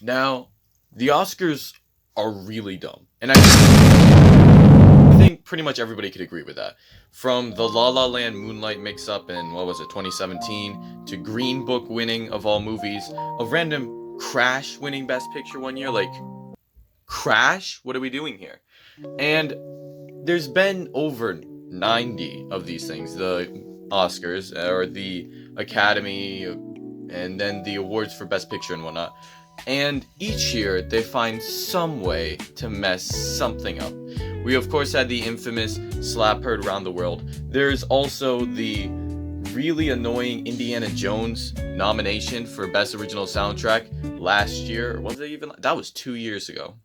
Now, the Oscars are really dumb, and I think pretty much everybody could agree with that. From the La La Land Moonlight mix-up in, what was it, 2017, to Green Book winning of all movies, a random Crash winning Best Picture one year, like, Crash? What are we doing here? And there's been over 90 of these things, the Oscars, or the Academy, and then the awards for Best Picture and whatnot. And each year, they find some way to mess something up. We, of course, had the infamous slap heard around the world. There's also the really annoying Indiana Jones nomination for Best Original Soundtrack last year. Or was it even? That was 2 years ago.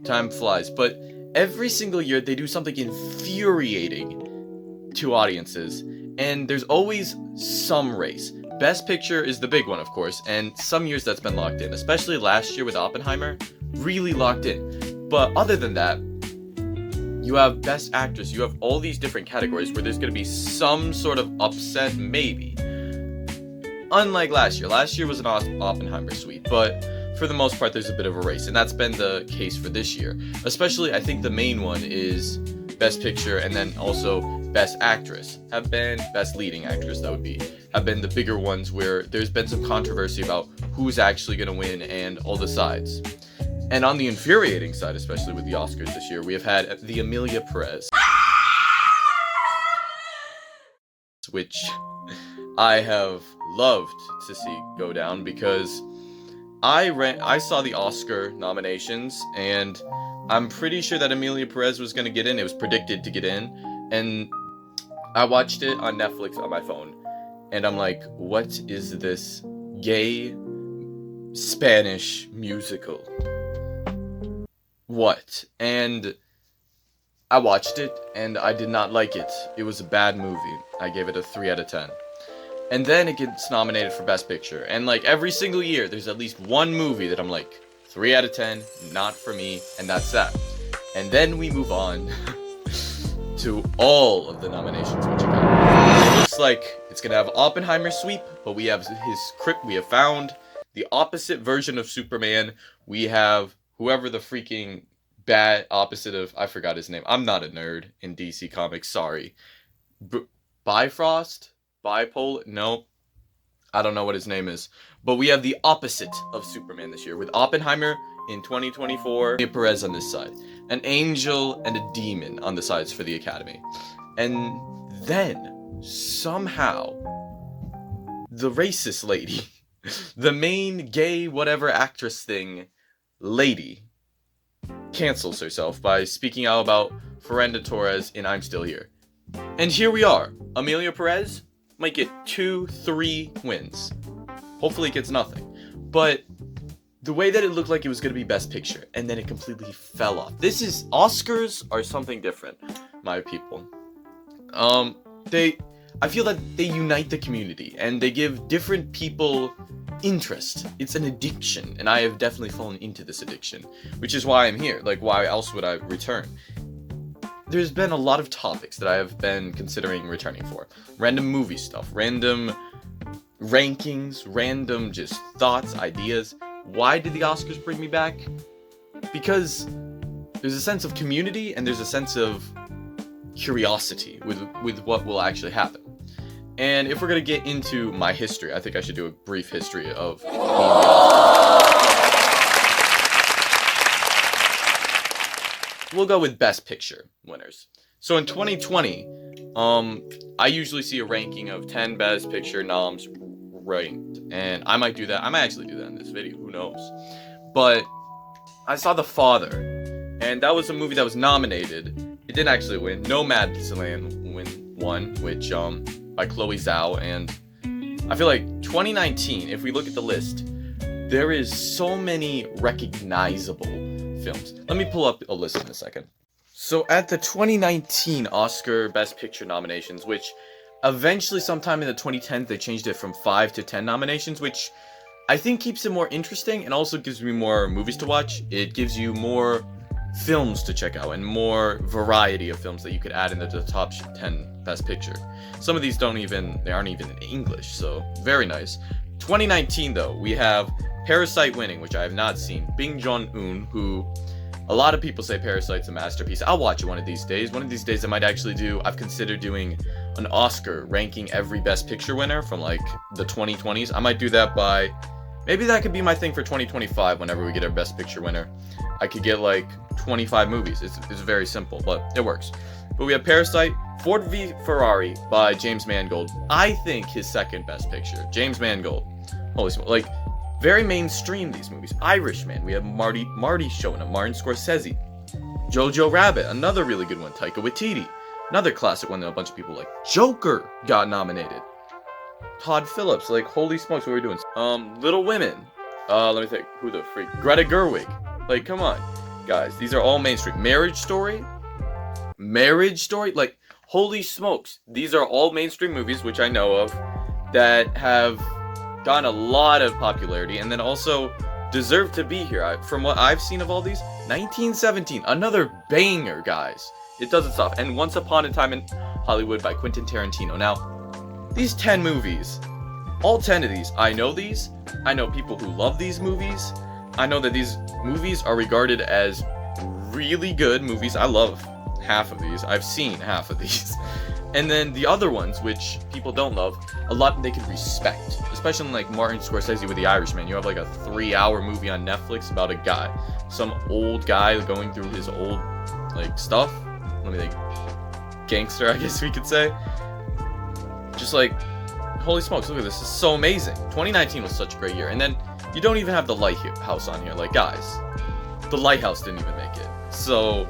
Time flies. But every single year, they do something infuriating to audiences. And there's always some race. Best Picture is the big one, of course, and some years that's been locked in, especially last year with Oppenheimer, really locked in. But other than that, you have Best Actress, you have all these different categories where there's going to be some sort of upset, maybe. Unlike last year. Last year was an Oppenheimer sweep, but for the most part, there's a bit of a race, and that's been the case for this year. Especially, I think the main one is Best Picture, and then also Best Actress have been, Best Leading Actress, that would be, have been the bigger ones where there's been some controversy about who's actually going to win and all the sides. And on the infuriating side, especially with the Oscars this year, we have had the Emilia Perez, which I have loved to see go down because I saw the Oscar nominations, and I'm pretty sure that Emilia Perez was going to get in. It was predicted to get in, and I watched it on Netflix on my phone, and I'm like, what is this gay Spanish musical? What? And I watched it, and I did not like it. It was a bad movie. I gave it a 3 out of 10. And then it gets nominated for Best Picture. And like every single year, there's at least one movie that I'm like, 3 out of 10, not for me, and that's that. And then we move on to all of the nominations which it got. It looks like it's gonna have Oppenheimer sweep, but we have we have found the opposite version of Superman. We have whoever the freaking bad opposite of, I forgot his name. I'm not a nerd in DC Comics, sorry. Bifrost? Bipolar? No. I don't know what his name is. But we have the opposite of Superman this year, with Oppenheimer in 2024, Perez on this side, an angel and a demon on the sides for the Academy. And then, somehow, the racist lady, the main gay whatever actress thing lady, cancels herself by speaking out about Fernanda Torres in I'm Still Here. And here we are. Emilia Perez might get 2-3 wins. Hopefully it gets nothing. But the way that it looked like it was going to be Best Picture, and then it completely fell off. Oscars are something different, my people. I feel that they unite the community, and they give different people interest. It's an addiction, and I have definitely fallen into this addiction, which is why I'm here. Like, why else would I return? There's been a lot of topics that I have been considering returning for. Random movie stuff, random rankings, random just thoughts, ideas. Why did the Oscars bring me back? Because there's a sense of community and there's a sense of curiosity with what will actually happen. And if we're going to get into my history, I think I should do a brief history of being the Oscars. We'll go with Best Picture winners. So in 2020, I usually see a ranking of 10 Best Picture noms ranked, and I might do that. I might actually do that in this video, who knows. But I saw The Father, and that was a movie that was nominated. It didn't actually win. Nomadland won, which by Chloe Zhao, and I feel like 2019, if we look at the list, there is so many recognizable films. Let me pull up a list in a second. So at the 2019 Oscar Best Picture nominations, which eventually sometime in the 2010s they changed it from 5 to 10 nominations, which I think keeps it more interesting and also gives me more movies to watch. It gives you more films to check out and more variety of films that you could add into the top 10 Best Picture. Some of these they aren't even in English, so very nice. 2019 though, we have Parasite winning, which I have not seen. Bing Joon-un, who a lot of people say Parasite's a masterpiece. I'll watch it one of these days. One of these days I might actually do, I've considered doing an Oscar ranking every Best Picture winner from like the 2020s. I might do that by, maybe that could be my thing for 2025 whenever we get our Best Picture winner. I could get like 25 movies. It's very simple, but it works. But we have Parasite, Ford v Ferrari by James Mangold. I think his second best picture. James Mangold. Holy smoke. Like, very mainstream, these movies. Irishman. We have Marty showing up. Martin Scorsese. Jojo Rabbit. Another really good one. Taika Waititi. Another classic one that a bunch of people like. Joker got nominated. Todd Phillips. Like, holy smokes, what are we doing? Little Women. Let me think. Who the freak? Greta Gerwig. Like, come on. Guys, these are all mainstream. Marriage Story. Like, holy smokes. These are all mainstream movies, which I know of, that have gotten a lot of popularity and then also deserve to be here. From what I've seen of all these, 1917, another banger, guys. It doesn't stop. And Once Upon a Time in Hollywood by Quentin Tarantino. Now, these 10 movies, all 10 of these, I know these. I know people who love these movies. I know that these movies are regarded as really good movies. I love half of these. I've seen half of these. And then the other ones, which people don't love, a lot they can respect. Especially like Martin Scorsese with The Irishman. You have like a 3-hour movie on Netflix about a guy. Some old guy going through his old, like, stuff. Let me think. Gangster, I guess we could say. Just like, holy smokes, look at this. This is so amazing. 2019 was such a great year. And then you don't even have The Lighthouse on here. Like, guys, The Lighthouse didn't even make it. So,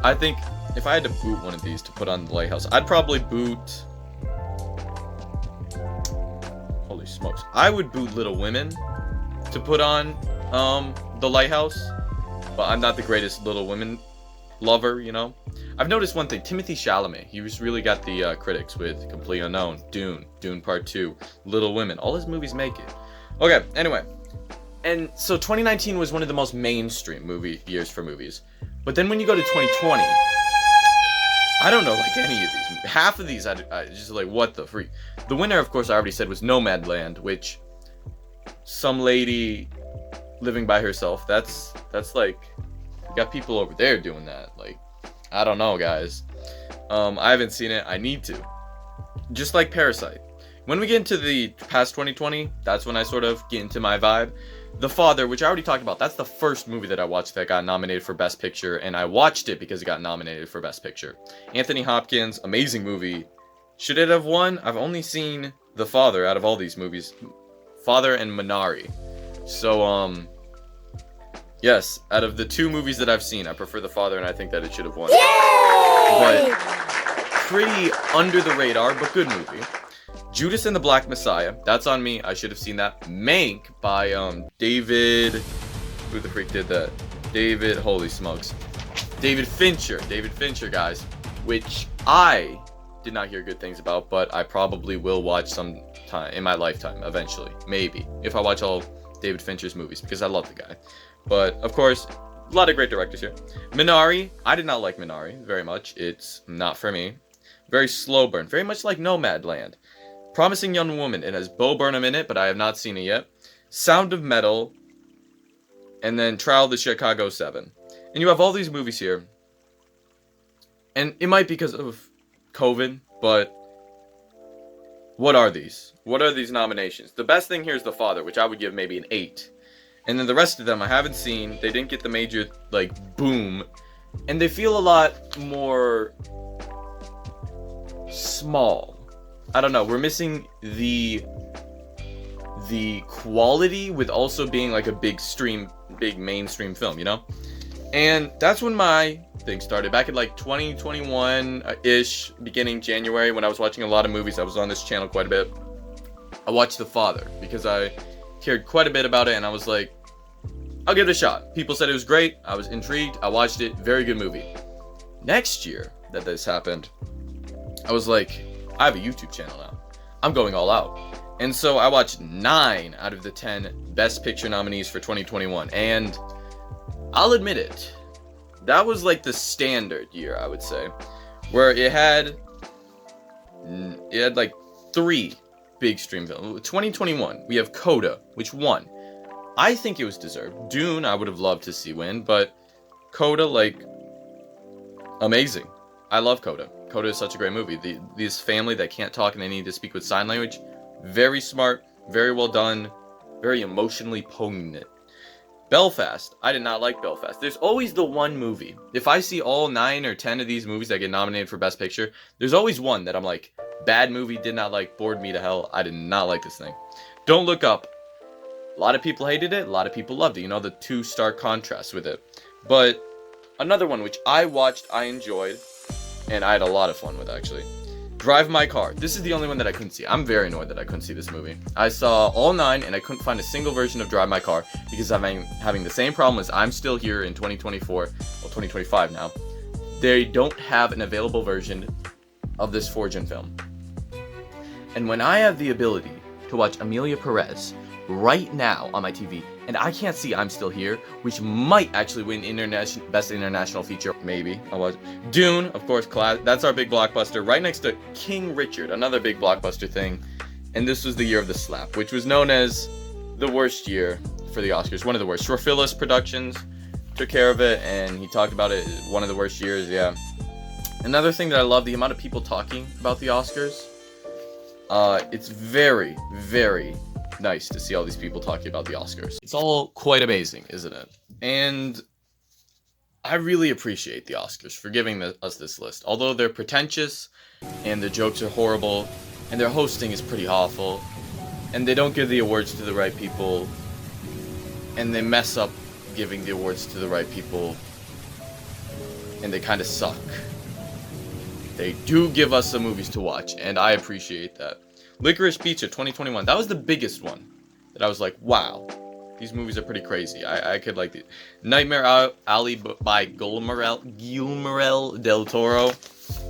I think if I had to boot one of these to put on The Lighthouse, I'd probably boot... Holy smokes. I would boot Little Women to put on The Lighthouse. But I'm not the greatest Little Women lover, you know? I've noticed one thing. Timothée Chalamet. He was really got the critics with Complete Unknown, Dune, Dune Part 2, Little Women. All his movies make it. Okay, anyway. And so 2019 was one of the most mainstream years for movies. But then when you go to 2020... I don't know, like, any of these. Half of these, I just like, what the freak. The winner, of course, I already said was Nomadland, which some lady living by herself. That's like, you got people over there doing that. Like, I don't know, guys. I haven't seen it. I need to. Just like Parasite. When we get into the past 2020, that's when I sort of get into my vibe. The Father, which I already talked about, that's the first movie that I watched that got nominated for Best Picture, and I watched it because it got nominated for Best Picture. Anthony Hopkins, amazing movie. Should it have won? I've only seen The Father out of all these movies. Father and Minari. So, yes, out of the 2 movies that I've seen, I prefer The Father, and I think that it should have won. Yay! But pretty under the radar, but good movie. Judas and the Black Messiah. That's on me. I should have seen that. Mank by David... Who the freak did that? David... Holy smokes. David Fincher. David Fincher, guys. Which I did not hear good things about, but I probably will watch sometime in my lifetime, eventually. Maybe. If I watch all David Fincher's movies, because I love the guy. But, of course, a lot of great directors here. Minari. I did not like Minari very much. It's not for me. Very slow burn. Very much like Nomadland. Promising Young Woman. It has Bo Burnham in it, but I have not seen it yet. Sound of Metal. And then Trial of the Chicago 7. And you have all these movies here. And it might be because of COVID, but what are these? What are these nominations? The best thing here is The Father, which I would give maybe an 8. And then the rest of them I haven't seen. They didn't get the major, like, boom. And they feel a lot more small. I don't know, we're missing the quality with also being like a big mainstream film, you know? And that's when my thing started, back in like 2021-ish, beginning January, when I was watching a lot of movies. I was on this channel quite a bit. I watched The Father, because I cared quite a bit about it, and I was like, I'll give it a shot. People said it was great, I was intrigued, I watched it, very good movie. Next year that this happened, I was like, I have a YouTube channel now. I'm going all out. And so I watched 9 out of the 10 Best Picture nominees for 2021. And I'll admit it, that was like the standard year, I would say. Where it had like 3 big stream films. 2021, we have Coda, which won. I think it was deserved. Dune, I would have loved to see win, but Coda, like, amazing. I love Coda. Coda is such a great movie. This family that can't talk and they need to speak with sign language, very smart, very well done, very emotionally poignant. Belfast, I did not like Belfast. There's always the one movie. If I see all 9 or 10 of these movies that get nominated for Best Picture, there's always one that I'm like, bad movie, did not like, bored me to hell. I did not like this thing. Don't Look Up. A lot of people hated it. A lot of people loved it. You know, the two stark contrasts with it. But another one which I watched, I enjoyed, and I had a lot of fun with, actually. Drive My Car. This is the only one that I couldn't see. I'm very annoyed that I couldn't see this movie. I saw all 9 and I couldn't find a single version of Drive My Car because I'm having the same problem as I'm Still Here in 2024, well 2025 now. They don't have an available version of this 4Gen film. And when I have the ability to watch Emilia Perez right now on my TV, and I can't see I'm Still Here, which might actually win Best International Feature, maybe. I was. Dune, of course, that's our big blockbuster, right next to King Richard, another big blockbuster thing. And this was the year of the slap, which was known as the worst year for the Oscars, one of the worst. Shorefillis Productions took care of it, and he talked about it, one of the worst years, yeah. Another thing that I love, the amount of people talking about the Oscars. It's very, very nice to see all these people talking about the Oscars. It's all quite amazing, isn't it? And I really appreciate the Oscars for giving us this list. Although they're pretentious, and the jokes are horrible, and their hosting is pretty awful, and they don't give the awards to the right people, and they mess up giving the awards to the right people, and they kind of suck. They do give us some movies to watch, and I appreciate that. Licorice Pizza 2021, that was the biggest one that I was like, wow, these movies are pretty crazy. I could like it. Nightmare Alley by Guillermo del Toro.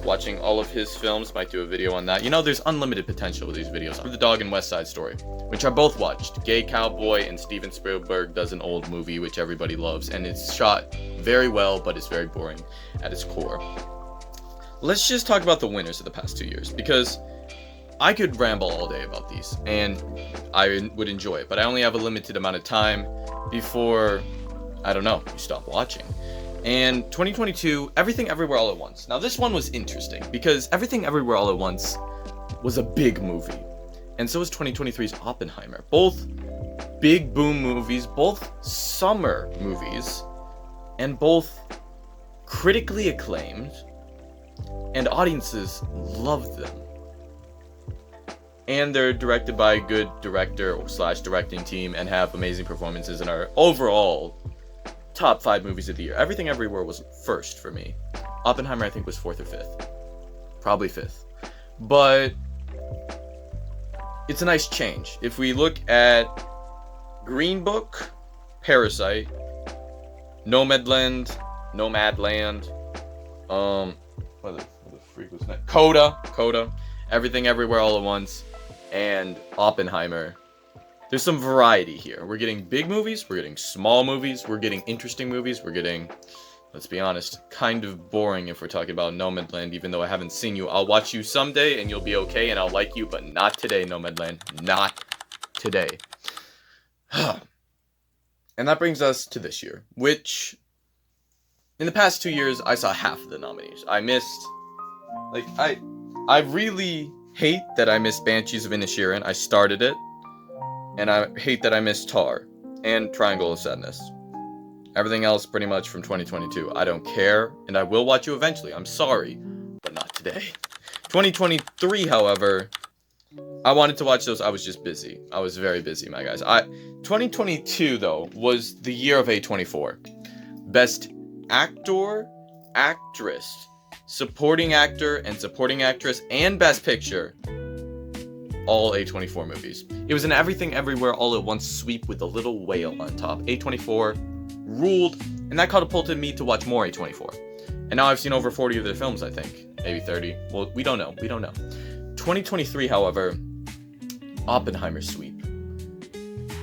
Watching all of his films, might do a video on that. You know, there's unlimited potential with these videos. The Dog and West Side Story, which I both watched. Gay Cowboy, and Steven Spielberg does an old movie which everybody loves, and it's shot very well, but it's very boring at its core. Let's just talk about the winners of the past 2 years, because I could ramble all day about these, and I would enjoy it, but I only have a limited amount of time before, I don't know, you stop watching. And 2022, Everything Everywhere All at Once. Now this one was interesting, because Everything Everywhere All at Once was a big movie, and so was 2023's Oppenheimer. Both big boom movies, both summer movies, and both critically acclaimed, and audiences loved them. And they're directed by a good director / directing team and have amazing performances and are overall top 5 movies of the year. Everything Everywhere was first for me. Oppenheimer, I think, was 4th or 5th. Probably 5th. But it's a nice change. If we look at Green Book, Parasite, Nomadland, what the freak was that? Coda, Everything Everywhere All at Once, and Oppenheimer. There's some variety here. We're getting big movies, we're getting small movies, we're getting interesting movies, we're getting, let's be honest, kind of boring if we're talking about Nomadland, even though I haven't seen you. I'll watch you someday and you'll be okay and I'll like you, but not today, Nomadland. Not today. And that brings us to this year, which in the past 2 years, I saw half of the nominees. I missed, I really hate that I missed Banshees of Inisherin. I started it, and I hate that I missed Tar and Triangle of Sadness. Everything else pretty much from 2022. I don't care, and I will watch you eventually. I'm sorry, but not today. 2023, however, I wanted to watch those. I was just busy. I was very busy, my guys. 2022, though, was the year of A24. Best Actor, Actress, Supporting Actor, and Supporting Actress, and Best Picture. All A24 movies. It was an Everything Everywhere All at Once sweep with a little whale on top. A24 ruled, and that catapulted me to watch more A24. And now I've seen over 40 of their films, I think. Maybe 30. Well, we don't know. 2023, however, Oppenheimer sweep.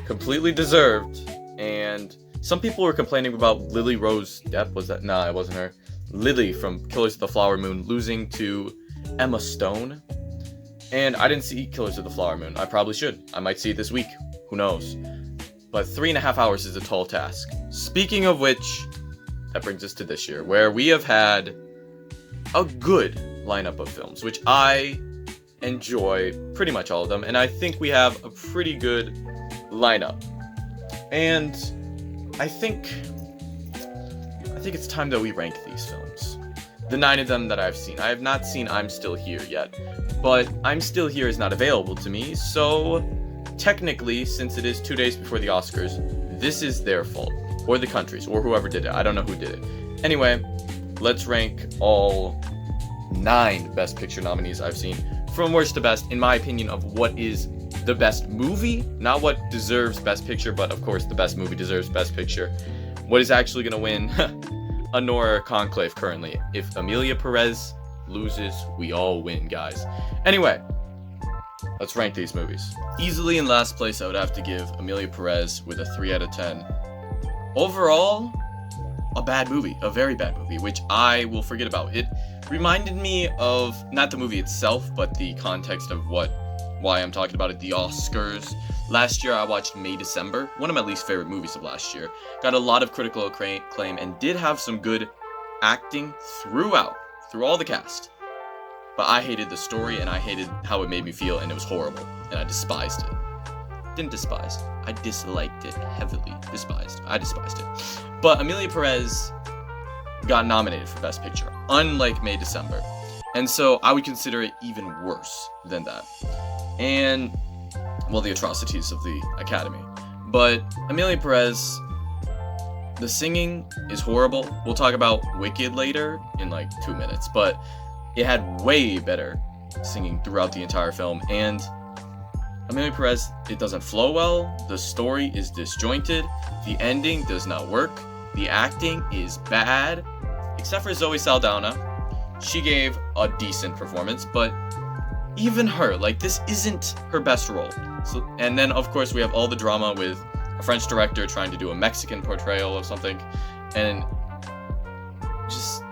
Completely deserved, and some people were complaining about Lily Rose Depp. Was that? Nah, it wasn't her. Lily from Killers of the Flower Moon losing to Emma Stone. And I didn't see Killers of the Flower Moon. I probably should. I might see it this week. Who knows? but 3.5 hours is a tall task. Speaking of which, that brings us to this year, where we have had a good lineup of films, which I enjoy pretty much all of them, and I think we have a pretty good lineup. And I think it's time that we rank these films. The 9 of them that I've seen. I have not seen I'm Still Here yet, but I'm Still Here is not available to me, so technically, since it is 2 days before the Oscars, this is their fault. Or the country's, or whoever did it. I don't know who did it. Anyway, let's rank all 9 Best Picture nominees I've seen from worst to best, in my opinion, of what is the best movie. Not what deserves Best Picture, but of course the best movie deserves Best Picture. What is actually going to win a Nora conclave currently. If Emilia Perez loses, we all win, guys. Anyway, let's rank these movies. Easily in last place, I would have to give Emilia Perez with a 3 out of 10. Overall, a bad movie, a very bad movie, which I will forget about. It reminded me of, not the movie itself, but the context of why I'm talking about it, the Oscars. Last year I watched May December, one of my least favorite movies of last year. Got a lot of critical acclaim and did have some good acting through all the cast. But I hated the story and I hated how it made me feel, and it was horrible, and I despised it. Didn't despise. I disliked it heavily. I despised it. But Emilia Perez got nominated for Best Picture, unlike May December. And so I would consider it even worse than that. And, well, the atrocities of the Academy. But Emilia Perez, the singing is horrible. We'll talk about Wicked later in like 2 minutes. But it had way better singing throughout the entire film. And Emilia Perez, it doesn't flow well. The story is disjointed. The ending does not work. The acting is bad. Except for Zoe Saldana. She gave a decent performance, but even her, like, this isn't her best role. So, and then, of course, we have all the drama with a French director trying to do a Mexican portrayal of something, and just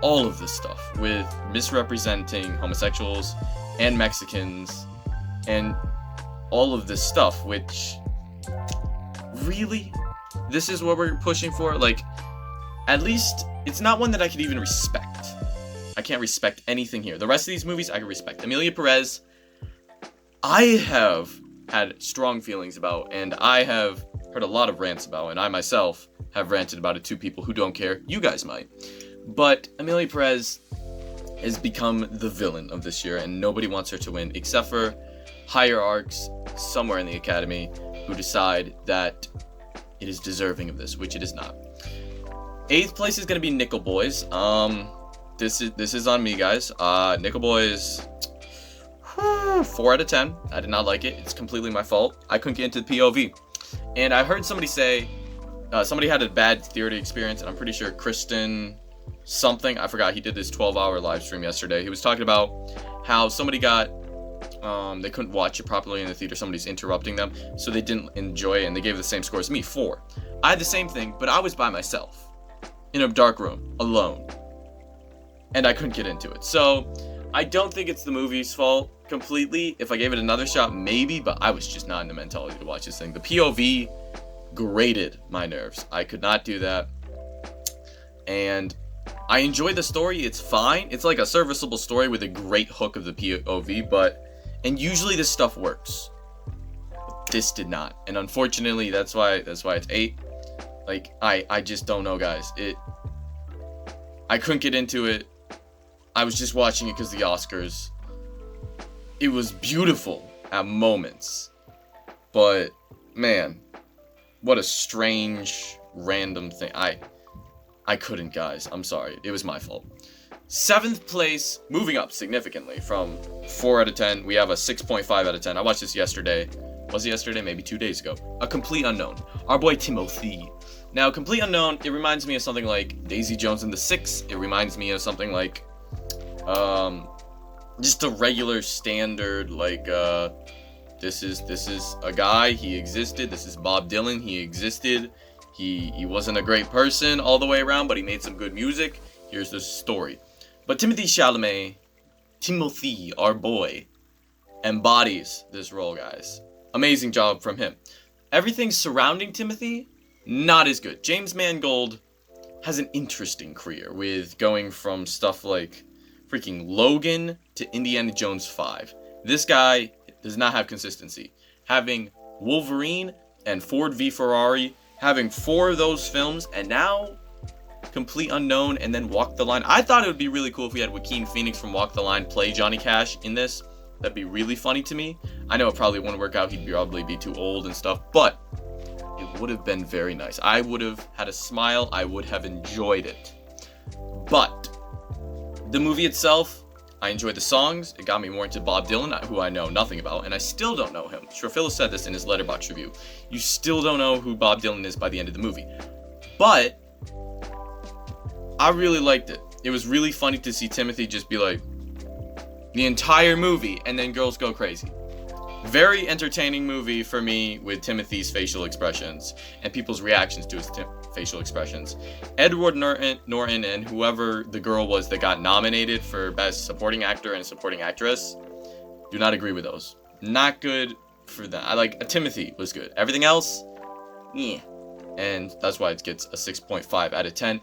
all of this stuff with misrepresenting homosexuals and Mexicans and all of this stuff, which, really? This is what we're pushing for? Like, at least it's not one that I could even respect. I can't respect anything here. The rest of these movies I can respect. Emilia Perez, I have had strong feelings about, and I have heard a lot of rants about, and I myself have ranted about it to people who don't care. You guys might. But Emilia Perez has become the villain of this year, and nobody wants her to win, except for hierarchs somewhere in the Academy who decide that it is deserving of this, which it is not. 8th place is going to be Nickel Boys. This is on me, guys. Nickel Boys, 4 out of 10. I did not like it. It's completely my fault. I couldn't get into the POV. And I heard somebody say, somebody had a bad theater experience, and I'm pretty sure Kristen something, I forgot, he did this 12-hour live stream yesterday. He was talking about how somebody got, they couldn't watch it properly in the theater. Somebody's interrupting them, so they didn't enjoy it, and they gave the same score as me, 4. I had the same thing, but I was by myself in a dark room, alone, and I couldn't get into it. So I don't think it's the movie's fault completely. If I gave it another shot, maybe, but I was just not in the mentality to watch this thing. The POV grated my nerves. I could not do that. And I enjoyed the story. It's fine. It's like a serviceable story with a great hook of the POV, and usually this stuff works. But this did not. And unfortunately, that's why it's 8. Like, I just don't know, guys. I couldn't get into it. I was just watching it because of the Oscars. It was beautiful at moments. But, man, what a strange, random thing. I couldn't, guys. I'm sorry. It was my fault. 7th place, moving up significantly from 4 out of 10. We have a 6.5 out of 10. I watched this yesterday. Was it yesterday? Maybe 2 days ago. A Complete Unknown. Our boy Timothy. Now, Complete Unknown, it reminds me of something like Daisy Jones and the Six. It reminds me of something like, just a regular standard, like, this is a guy, he existed. This is Bob Dylan, he existed. He wasn't a great person all the way around, but he made some good music. Here's the story. But Timothée Chalamet, Timothy, our boy, embodies this role, guys. Amazing job from him. everything surrounding Timothy, not as good. James Mangold has an interesting career with going from stuff like freaking Logan to Indiana Jones 5. This guy does not have consistency. Having Wolverine and Ford v Ferrari, having 4 of those films, and now Complete Unknown and then Walk the Line. I thought it would be really cool if we had Joaquin Phoenix from Walk the Line play Johnny Cash in this. That'd be really funny to me. I know it probably wouldn't work out. He'd probably be too old and stuff, but it would have been very nice. I would have had a smile. I would have enjoyed it. But the movie itself, I enjoyed the songs. It got me more into Bob Dylan, who I know nothing about, and I still don't know him. Shrafilla said this in his Letterboxd review. You still don't know who Bob Dylan is by the end of the movie. But I really liked it. It was really funny to see Timothy just be like, the entire movie, and then girls go crazy. Very entertaining movie for me with Timothy's facial expressions and people's reactions to his facial expressions. Edward Norton and whoever the girl was that got nominated for Best Supporting Actor and Supporting Actress, do not agree with those. Not good for them. I like Timothy was good. Everything else, yeah. And that's why it gets a 6.5 out of 10.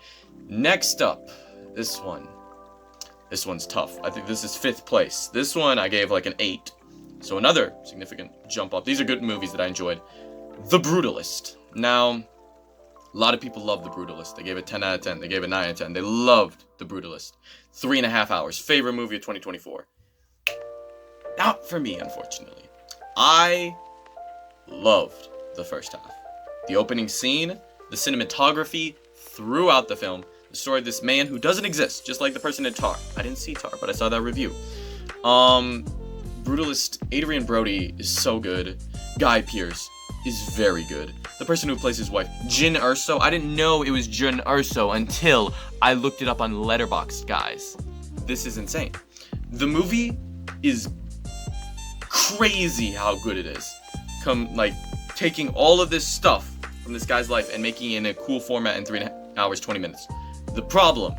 Next up, this one. This one's tough. I think this is 5th place. This one I gave like an 8. So another significant jump up. These are good movies that I enjoyed. The Brutalist. Now, a lot of people love The Brutalist. They gave it 10 out of 10. They gave it 9 out of 10. They loved The Brutalist. 3.5 hours. Favorite movie of 2024. Not for me, unfortunately. I loved the first half. The opening scene, the cinematography throughout the film, the story of this man who doesn't exist, just like the person in Tar. I didn't see Tar, but I saw that review. Brutalist, Adrian Brody is so good. Guy Pearce is very good. The person who plays his wife, Jyn Erso. I didn't know it was Jyn Erso until I looked it up on Letterboxd, guys. This is insane. The movie is crazy how good it is. Taking all of this stuff from this guy's life and making it in a cool format in 3 hours, 20 minutes. The problem,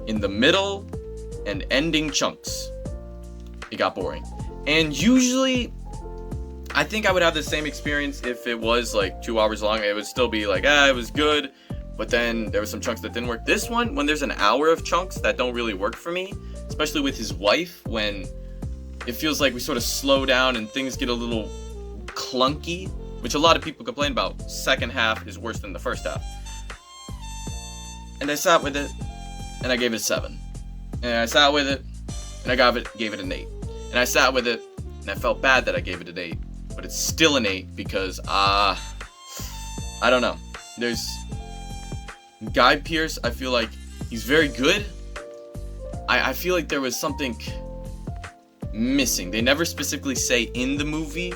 in the middle and ending chunks, it got boring. And usually, I think I would have the same experience if it was like 2 hours long. It would still be like, it was good, but then there were some chunks that didn't work. This one, when there's an hour of chunks that don't really work for me, especially with his wife, when it feels like we sort of slow down and things get a little clunky, which a lot of people complain about. Second half is worse than the first half. And I sat with it, and I gave it a 7. And I sat with it, and I gave it an 8. And I sat with it, and I felt bad that I gave it an 8. But it's still an 8 because, I don't know. There's Guy Pearce, I feel like he's very good. I feel like there was something missing. They never specifically say in the movie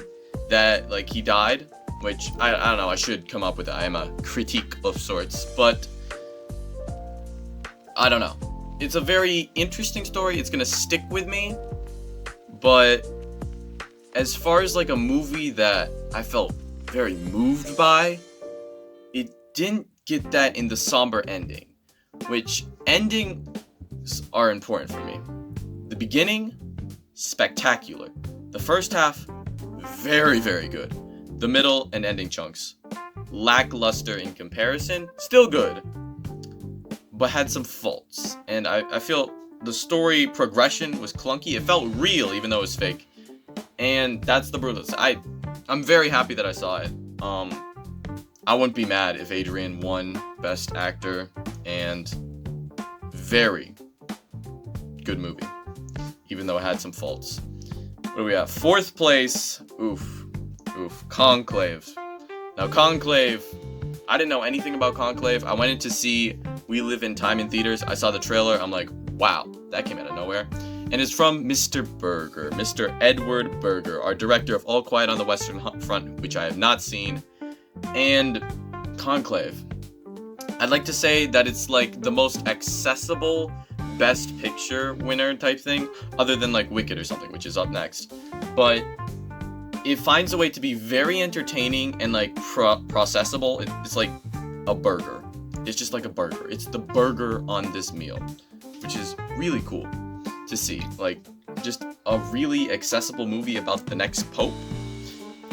that, like, he died, which, I don't know, I should come up with that. I am a critique of sorts, but I don't know. It's a very interesting story. It's gonna stick with me, but as far as like a movie that I felt very moved by, it didn't get that in the somber ending, which endings are important for me. The beginning, spectacular. The first half, very, very good. The middle and ending chunks, lackluster in comparison, still good, but had some faults. And I feel the story progression was clunky. It felt real, even though it was fake. And that's The Brutalist. I'm very happy that I saw it. I wouldn't be mad if Adrian won Best Actor, and very good movie, even though it had some faults. What do we have? 4th place. Oof. Conclave. Now, Conclave, I didn't know anything about Conclave. I went in to see We Live in Time in theaters. I saw the trailer. I'm like, wow, that came out of nowhere. And it's from Mr. Berger, Mr. Edward Berger, our director of All Quiet on the Western Front, which I have not seen, and Conclave. I'd like to say that it's like the most accessible Best Picture winner type thing, other than like Wicked or something, which is up next. But it finds a way to be very entertaining and like processible. It's like a burger. It's just like a burger. It's the burger on this meal, which is really cool to see. Like, just a really accessible movie about the next pope.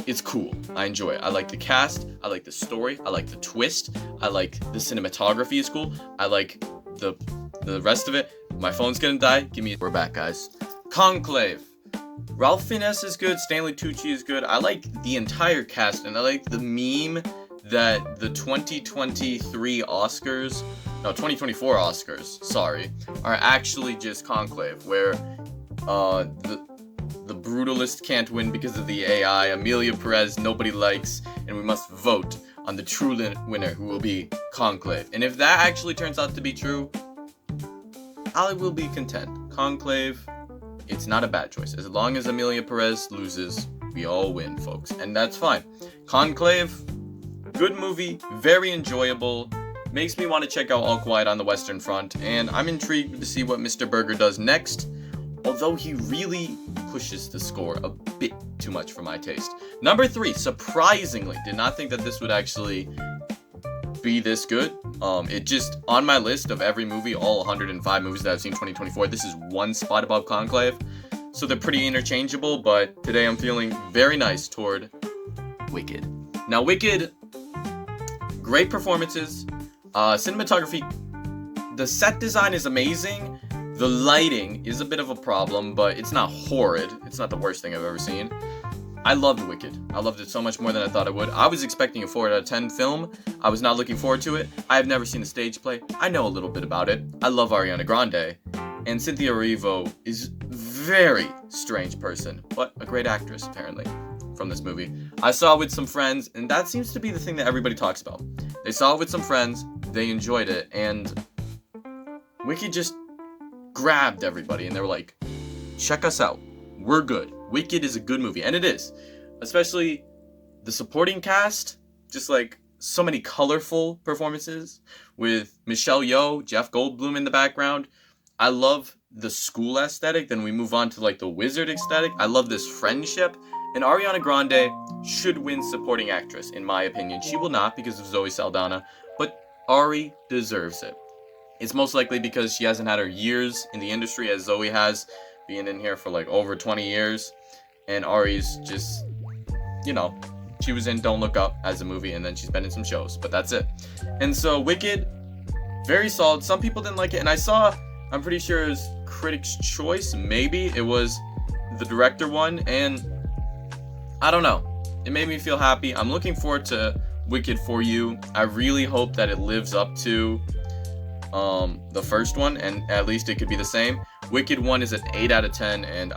it's cool. I enjoy it. I like the cast. I like the story. I like the twist. I like the cinematography is cool. I like the rest of it. My phone's gonna die. We're back, guys. Conclave. Ralph Fiennes is good. Stanley Tucci is good. I like the entire cast, and I like the meme that the 2023 Oscars, no, 2024 Oscars, sorry, are actually just Conclave, where the brutalist can't win because of the AI. Amelia Perez nobody likes, and we must vote on the true winner, who will be Conclave. And if that actually turns out to be true, I will be content. Conclave, it's not a bad choice. As long as Amelia Perez loses, we all win, folks. And that's fine. Conclave, good movie, very enjoyable. Makes me want to check out All Quiet on the Western Front. And I'm intrigued to see what Mr. Berger does next. Although he really pushes the score a bit too much for my taste. Number 3, surprisingly, did not think that this would actually be this good. It just, on my list of every movie, all 105 movies that I've seen 2024, this is one spot above Conclave. So they're pretty interchangeable, but today I'm feeling very nice toward Wicked. Now, Wicked, great performances, cinematography, the set design is amazing. The lighting is a bit of a problem, but it's not horrid. It's not the worst thing I've ever seen. I loved Wicked. I loved it so much more than I thought I would. I was expecting a 4 out of 10 film. I was not looking forward to it. I have never seen a stage play. I know a little bit about it. I love Ariana Grande. And Cynthia Erivo is a very strange person, but a great actress, apparently, from this movie. I saw it with some friends, and that seems to be the thing that everybody talks about. They saw it with some friends, they enjoyed it, and Wicked just grabbed everybody, and they were like, check us out. We're good. Wicked is a good movie, and it is. Especially the supporting cast, just like so many colorful performances with Michelle Yeoh, Jeff Goldblum in the background. I love the school aesthetic. Then we move on to like the wizard aesthetic. I love this friendship. And Ariana Grande should win supporting actress, in my opinion. She will not because of Zoe Saldana, but Ari deserves it. It's most likely because she hasn't had her years in the industry as Zoe has, being in here for like over 20 years. And Ari's just, you know, she was in Don't Look Up as a movie, and then she's been in some shows, but that's it. And so Wicked, very solid. Some people didn't like it, and I saw, I'm pretty sure it was Critics' Choice, maybe it was the director one, and I don't know. It made me feel happy. I'm looking forward to Wicked For You. I really hope that it lives up to the first one, and at least it could be the same. Wicked 1 is an 8 out of 10, and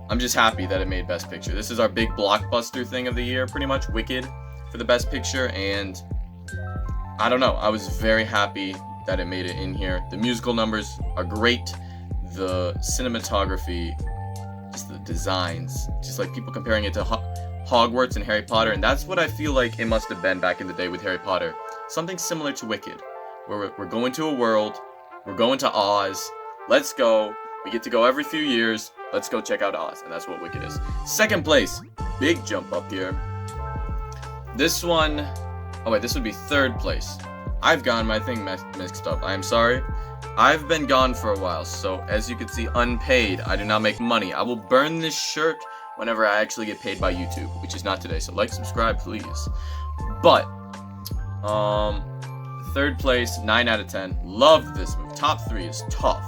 I'm just happy that it made Best Picture. This is our big blockbuster thing of the year, pretty much, Wicked for the Best Picture, and I don't know, I was very happy that it made it in here. The musical numbers are great, the cinematography, just the designs, just like people comparing it to Hogwarts and Harry Potter, and that's what I feel like it must have been back in the day with Harry Potter. Something similar to Wicked, where we're going to a world, we're going to Oz, let's go, we get to go every few years, let's go check out Oz, and that's what Wicked is. Second place, big jump up here. This one, oh wait, this would be third place. I've gotten my thing mixed up, I am sorry. I've been gone for a while, so as you can see, unpaid, I do not make money. I will burn this shirt whenever I actually get paid by YouTube, which is not today, so like, subscribe, please. But, third place, 9 out of 10. Loved this movie. Top 3 is tough.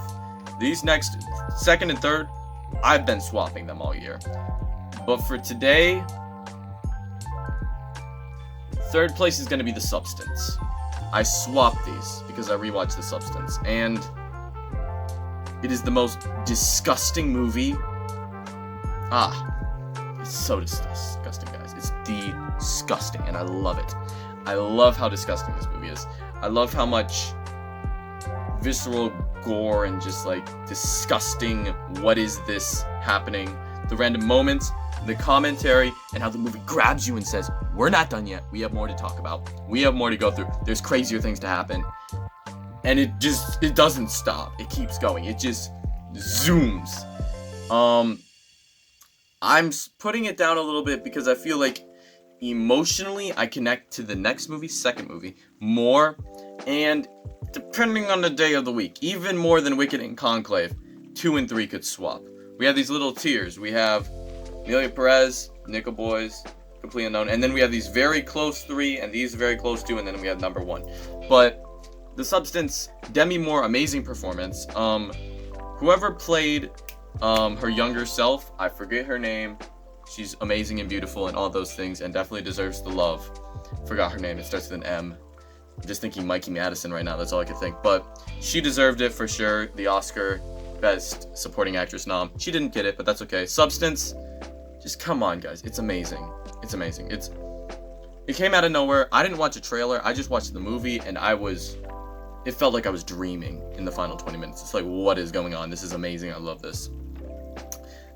These next, second and third, I've been swapping them all year. But for today, third place is going to be The Substance. I swapped these because I rewatched The Substance, and it is the most disgusting movie. It's so disgusting, guys. It's disgusting, and I love it. I love how disgusting this movie is. I love how much visceral gore and just like disgusting, what is this happening? The random moments, the commentary, and how the movie grabs you and says, we're not done yet. We have more to talk about. We have more to go through. There's crazier things to happen. And it doesn't stop. It keeps going. It just zooms. I'm putting it down a little bit because I feel like emotionally I connect to the next movie, second movie, more. And depending on the day of the week, even more than Wicked and Conclave, 2 and 3 could swap. We have these little tiers. We have Amelia Perez, Nickel Boys, Completely Unknown, and then we have these very close 3, and these very close 2, and then we have number 1. But The Substance, Demi Moore, amazing performance. Whoever played her younger self, I forget her name. She's amazing and beautiful and all those things, and definitely deserves the love. Forgot her name. It starts with an M. I'm just thinking Mikey Madison right now. That's all I could think. But she deserved it for sure. The Oscar Best Supporting Actress nom. She didn't get it, but that's okay. Substance, just come on, guys. It's amazing. It's amazing. It came out of nowhere. I didn't watch a trailer. I just watched the movie, and it felt like I was dreaming in the final 20 minutes. It's like, what is going on? This is amazing. I love this.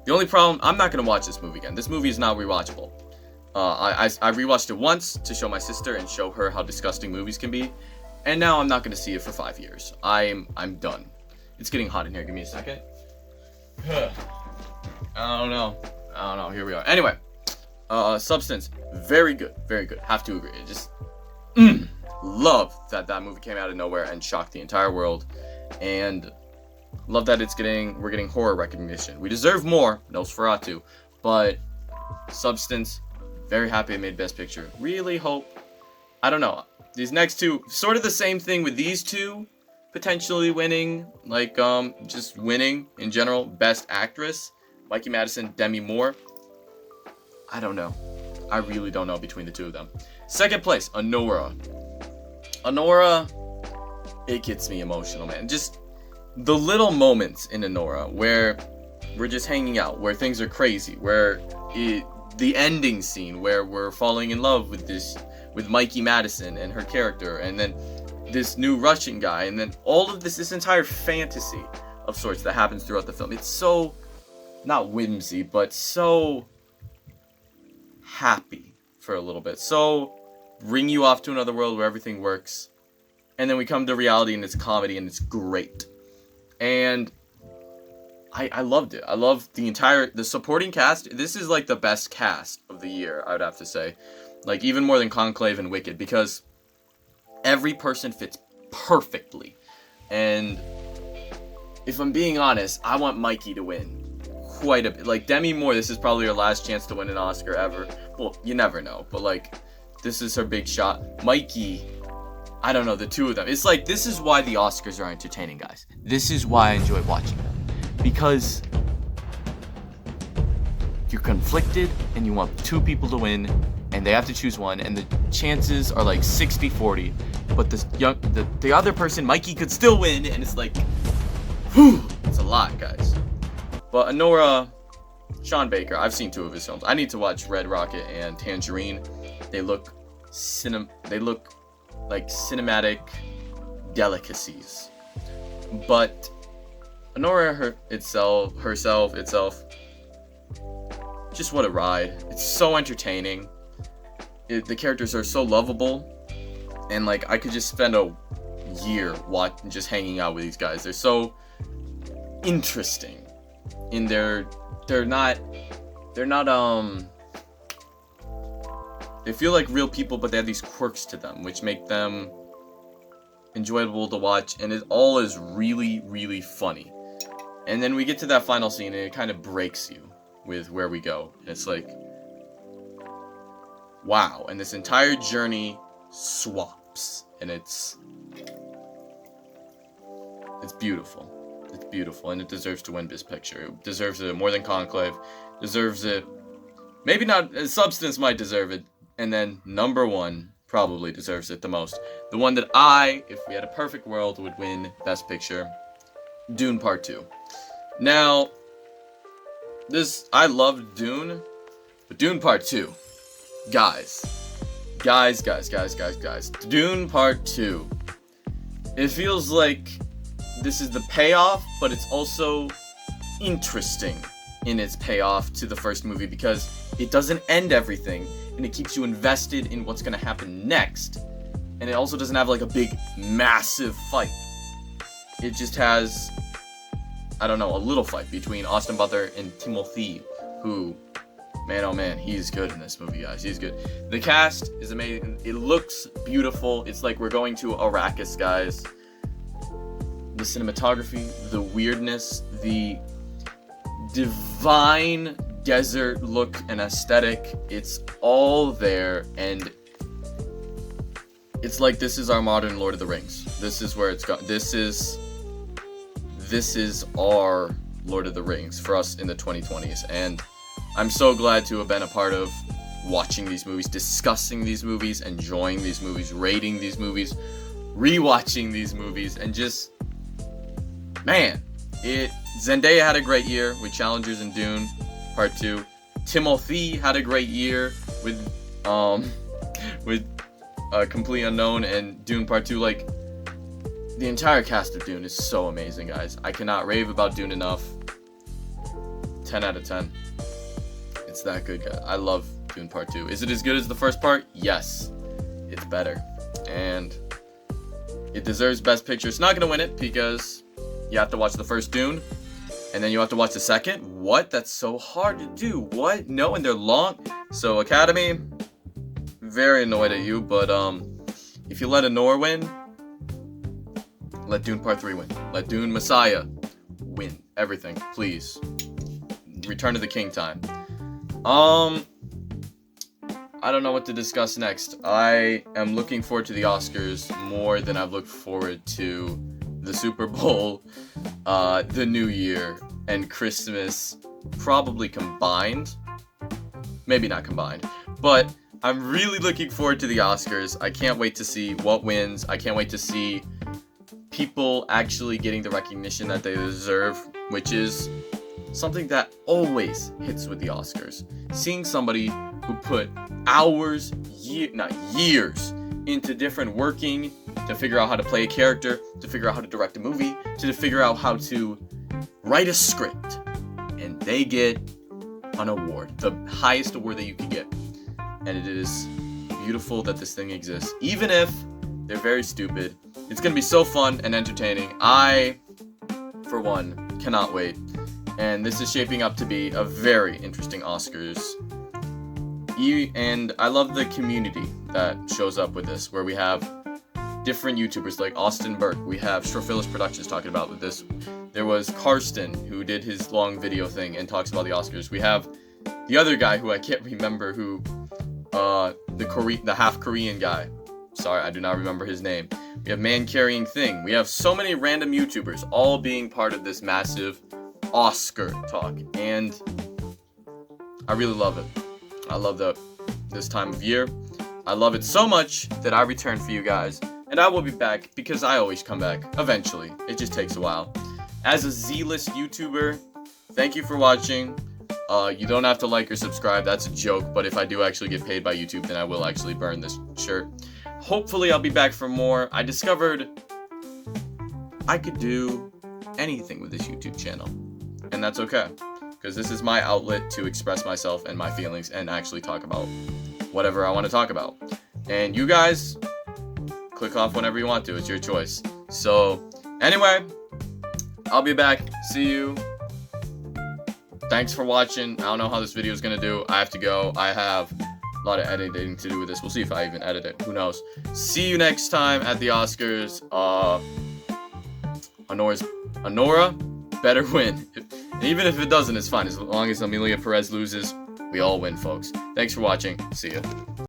The only problem, I'm not going to watch this movie again. This movie is not rewatchable. I rewatched it once to show my sister and show her how disgusting movies can be. And now I'm not going to see it for 5 years. I'm done. It's getting hot in here. Give me a second. I don't know. Here we are. Anyway, Substance, very good. Very good. Have to agree. It just love that movie came out of nowhere and shocked the entire world. And love that we're getting horror recognition. We deserve more, Nosferatu, but Substance, very happy it made Best Picture. Really hope, I don't know, these next two, sort of the same thing with these two potentially winning, like just winning in general. Best Actress, Mikey Madison, Demi Moore. I don't know. I really don't know between the two of them. Second place, Anora. Anora, it gets me emotional, man. Just the little moments in Anora where we're just hanging out, where things are crazy, where the ending scene where we're falling in love with Mikey Madison and her character, and then this new Russian guy, and then all of this entire fantasy of sorts that happens throughout the film. It's so, not whimsy, but so happy for a little bit. So bring you off to another world where everything works. And then we come to reality and it's comedy and it's great. And I loved it. I loved the supporting cast. This is like the best cast of the year, I would have to say. Like even more than Conclave and Wicked, because every person fits perfectly. And if I'm being honest, I want Mikey to win quite a bit. Like Demi Moore, this is probably her last chance to win an Oscar ever. Well, you never know, but like this is her big shot. Mikey, I don't know, the two of them. It's like, this is why the Oscars are entertaining, guys. This is why I enjoy watching them. Because you're conflicted and you want two people to win and they have to choose one, and the chances are like 60-40, but the other person, Mikey, could still win, and it's like, whew, it's a lot, guys. But Anora, Sean Baker, I've seen 2 of his films. I need to watch Red Rocket and Tangerine. They look like cinematic delicacies. But Anora herself, just what a ride. It's so entertaining. The characters are so lovable, and like I could just spend a year just hanging out with these guys. They're so interesting in they're not they feel like real people, but they have these quirks to them which make them enjoyable to watch, and it all is really, really funny. And then we get to that final scene and it kind of breaks you with where we go. And it's like, wow. And this entire journey swaps. And it's beautiful. It's beautiful. And it deserves to win Best Picture. It deserves it more than Conclave. Deserves it. Maybe not. Substance might deserve it. And then number 1 probably deserves it the most. The one that if we had a perfect world, would win Best Picture. Dune Part 2. Now, I loved Dune, but Dune Part 2, guys, Dune Part 2, it feels like this is the payoff, but it's also interesting in its payoff to the first movie, because it doesn't end everything, and it keeps you invested in what's going to happen next, and it also doesn't have like a big, massive fight. It just has, I don't know, a little fight between Austin Butler and Timothy, who, man, oh man, he's good in this movie, guys. He's good. The cast is amazing. It looks beautiful. It's like we're going to Arrakis, guys. The cinematography, the weirdness, the divine desert look and aesthetic. It's all there, and it's like this is our modern Lord of the Rings. This is where it's gone. This is our Lord of the Rings for us in the 2020s, and I'm so glad to have been a part of watching these movies, discussing these movies, enjoying these movies, rating these movies, rewatching these movies, and just, man, Zendaya had a great year with Challengers and Dune Part 2. Timothy had a great year with Complete Unknown and Dune Part 2. Like, the entire cast of Dune is so amazing, guys. I cannot rave about Dune enough. 10 out of 10. It's that good, guys. I love Dune Part 2. Is it as good as the first part? Yes. It's better. And it deserves Best Picture. It's not going to win it because you have to watch the first Dune, and then you have to watch the second. What? That's so hard to do. What? No, and they're long. So, Academy, very annoyed at you, but if you let Anor win, let Dune Part 3 win. Let Dune Messiah win everything, please. Return of the King time. I don't know what to discuss next. I am looking forward to the Oscars more than I've looked forward to the Super Bowl, the New Year, and Christmas, probably combined. Maybe not combined, but I'm really looking forward to the Oscars. I can't wait to see what wins. I can't wait to see people actually getting the recognition that they deserve, which is something that always hits with the Oscars. Seeing somebody who put hours, not years, into different working to figure out how to play a character, to figure out how to direct a movie, to figure out how to write a script, and they get an award, the highest award that you could get. And it is beautiful that this thing exists, even if they're very stupid. It's gonna be so fun and entertaining. I, for one, cannot wait. And this is shaping up to be a very interesting Oscars. And I love the community that shows up with this, where we have different YouTubers like Austin Burke. We have Strophilus Productions talking about with this. There was Karsten, who did his long video thing and talks about the Oscars. We have the other guy who I can't remember, who the half Korean guy. Sorry, I do not remember his name. We have Man Carrying Thing. We have so many random YouTubers all being part of this massive Oscar talk, and I really love it. I love this time of year. I love it so much that I return for you guys, and I will be back because I always come back eventually. It just takes a while. As a Z-list YouTuber, thank you for watching. You don't have to like or subscribe. That's a joke, but if I do actually get paid by YouTube, then I will actually burn this shirt. Hopefully I'll be back for more. I discovered I could do anything with this YouTube channel, and that's okay, because this is my outlet to express myself and my feelings and actually talk about whatever I want to talk about. And you guys, click off whenever you want to. It's your choice. So, anyway, I'll be back. See you. Thanks for watching. I don't know how this video is going to do. I have to go. I have a lot of editing to do with this. We'll see if I even edit it. Who knows? See you next time at the Oscars. Anora better win. And even if it doesn't, it's fine. As long as Amelia Perez loses, we all win, folks. Thanks for watching. See ya.